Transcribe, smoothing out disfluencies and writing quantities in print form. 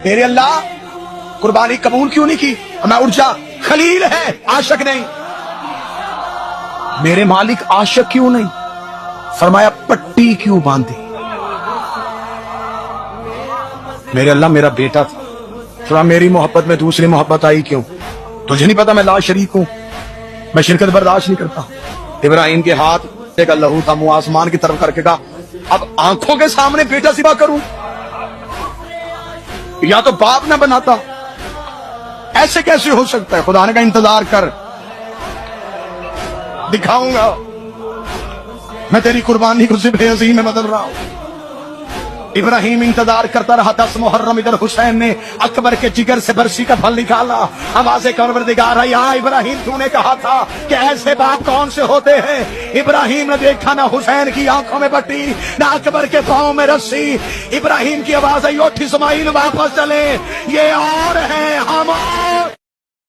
میرے اللہ قربانی قبول کیوں نہیں کی؟ میں اٹھ جا، خلیل ہے عاشق نہیں۔ میرے مالک عاشق کیوں نہیں؟ فرمایا پٹی کیوں باندھی؟ میرے اللہ میرا بیٹا تھا، تھوڑا میری محبت میں دوسری محبت آئی کیوں؟ تجھے نہیں پتا میں لا شریک ہوں، میں شرکت برداشت نہیں کرتا۔ ابراہیم کے ہاتھ کا لہو تھا، منہ آسمان کی طرف کر کے کہا اب آنکھوں کے سامنے بیٹا ذبح کروں؟ یا تو باپ نہ بناتا، ایسے کیسے ہو سکتا ہے؟ خدا نے کہا انتظار کر، دکھاؤں گا میں تیری قربانی کو ذبح عظیم میں بدل رہا ہوں۔ ابراہیم انتظار کرتا رہا۔ 10 محرم ادھر حسین نے اکبر کے جگر سے برسی کا پھل نکالا، آواز پروردگار آئی، ہاں ابراہیم تو نے کہا تھا کہ ایسے باپ کون سے ہوتے ہیں؟ ابراہیم نے دیکھا نہ حسین کی آنکھوں میں پٹی نہ اکبر کے پاؤں میں رسی۔ ابراہیم کی آواز آئی، اٹھ اسماعیل واپس چلے، یہ اور ہیں ہم